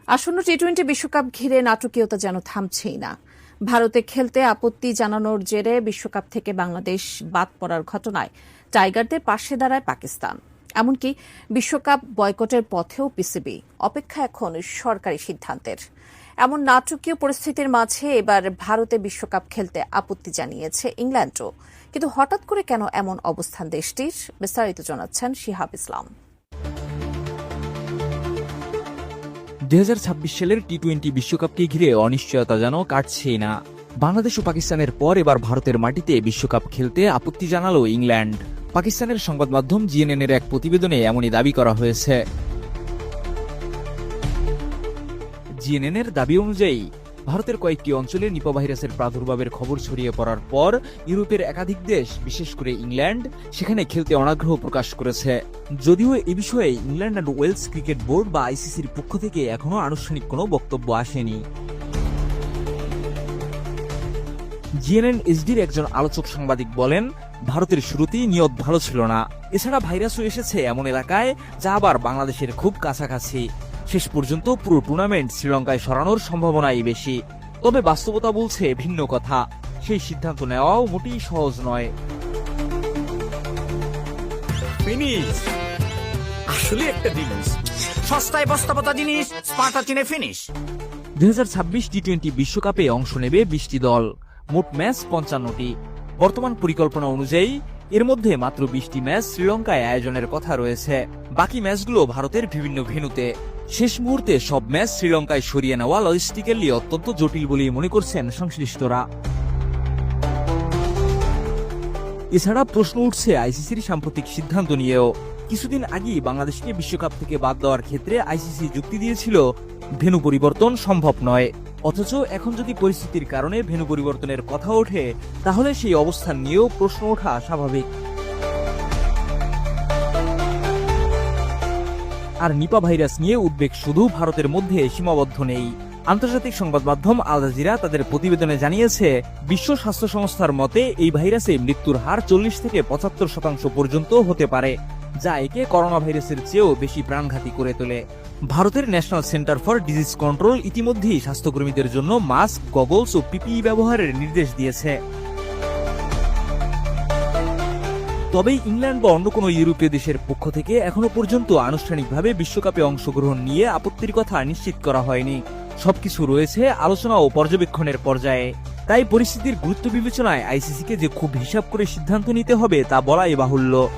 আসন্ন টি-20 বিশ্বকাপ ঘিরে নাটকীয়তা যেন থামছেই না। ভারতে খেলতে আপত্তি জানানোর জেরে বিশ্বকাপ থেকে বাংলাদেশ বাদ পড়ার ঘটনায় টাইগারদের পাশে দাঁড়ায় পাকিস্তান। এমনকি বিশ্বকাপ বয়কটের পথেও পিসিবি। অপেক্ষা এখন সরকারি সিদ্ধান্তের। এমন নাটকীয় পরিস্থিতির মাঝে এবার ভারতে বিশ্বকাপ খেলতে আপত্তি জানিয়েছে ইংল্যান্ডও। কিন্তু হঠাৎ করে কেন এমন অবস্থান দেশটির? বিস্তারিত জানাচ্ছেন শিহাব ইসলাম। 2026 সালের টি-20 বিশ্বকাপকে ঘিরে অনিশ্চয়তা যেন কাটছেই না। বাংলাদেশ ও পাকিস্তানের পর এবার ভারতের মাটিতে বিশ্বকাপ খেলতে আপত্তি জানালো ইংল্যান্ড। পাকিস্তানের সংবাদ মাধ্যম জিএনএন-এর এক প্রতিবেদনে এমনই দাবি করা হয়েছে। জিএনএন-এর দাবি অনুযায়ী ভারতের কয়েকটি অঞ্চলে নিপা ভাইরাসের প্রাদুর্ভাবের খবর ছড়িয়ে পড়ার পর ইউরোপের একাধিক দেশ, বিশেষ করে ইংল্যান্ড, সেখানে খেলতে অনাগ্রহ প্রকাশ করেছে। যদিও এ বিষয়ে England and Wales cricket board বা আইসিসির পক্ষ থেকে এখনও আনুষ্ঠানিক কোনো বক্তব্য আসেনি। জিএনএন-এইচডির একজন আলোচক সাংবাদিক বলেন, ভারতের শুরুতেই নিয়ত ভালো ছিল না। এছাড়া ভাইরাসও এসেছে এমন এলাকায় যা আবার বাংলাদেশের খুব কাছাকাছি। শেষ পর্যন্ত পুরো টুর্নামেন্ট শ্রীলঙ্কায় সরানোর সম্ভাবনাই বেশি। তবে বাস্তবতা বলছে ভিন্ন কথা। সেই সিদ্ধান্ত নেওয়াও মোটেই সহজ নয়। ফিনিশ আসলে একটা জিনিস, সস্তায় বস্তাপতা জিনিস, স্পার্টা চিনে ফিনিশ। 2026 টি-20 বিশ্বকাপে অংশ নেবে 20টি দল, মোট ম্যাচ 55টি। বর্তমান পরিকল্পনা অনুযায়ী এর মধ্যে মাত্র 20টি ম্যাচ শ্রীলঙ্কায় আয়োজনের কথা রয়েছে। বাকি ম্যাচগুলো ভারতের বিভিন্ন ভেন্যুতে। শেষ মুহূর্তে সব ম্যাচ শ্রীলঙ্কায় সরিয়ে নেওয়া লজিস্টিক্যালি অত্যন্ত জটিল বলেই মনে করছেন সংশ্লিষ্টরা। এছাড়া প্রশ্ন উঠছে আইসিসির সাম্প্রতিক সিদ্ধান্ত নিয়েও। কিছুদিন আগেই বাংলাদেশকে বিশ্বকাপ থেকে বাদ দেওয়ার ক্ষেত্রে আইসিসি যুক্তি দিয়েছিল ভেন্যু পরিবর্তন সম্ভব নয়। অথচ এখন যদি পরিস্থিতির কারণে ভেন্যু পরিবর্তনের কথা ওঠে, তাহলে সেই অবস্থান নিয়েও প্রশ্ন ওঠা স্বাভাবিক। আর নিপা ভাইরাস নিয়ে উদ্বেগ শুধু ভারতের মধ্যে সীমাবদ্ধ নেই। আন্তর্জাতিক সংবাদ মাধ্যম আল জাজিরা তাদের প্রতিবেদনে জানিয়েছে, বিশ্ব স্বাস্থ্য সংস্থার মতে এই ভাইরাসে মৃত্যুর হার 40 থেকে 75% পর্যন্ত হতে পারে, যা একে করোনা ভাইরাসের চেয়েও বেশি প্রাণঘাতী করে তোলে। ভারতের national centre for disease control ইতিমধ্যেই স্বাস্থ্যকর্মীদের জন্য মাস্ক, গগলস ও পিপিই ব্যবহারের নির্দেশ দিয়েছে। তবে ইংল্যান্ড বা অন্য কোনো ইউরোপীয় দেশের পক্ষ থেকে এখনো পর্যন্ত আনুষ্ঠানিকভাবে বিশ্বকাপে অংশগ্রহণ নিয়ে আপত্তির কথা নিশ্চিত করা হয়নি। সবকিছু রয়েছে আলোচনা ও পর্যবেক্ষণের পর্যায়ে। তাই পরিস্থিতির গুরুত্ব বিবেচনায় আইসিসিকে যে খুব হিসাব করে সিদ্ধান্ত নিতে হবে তা বলাই বাহুল্য।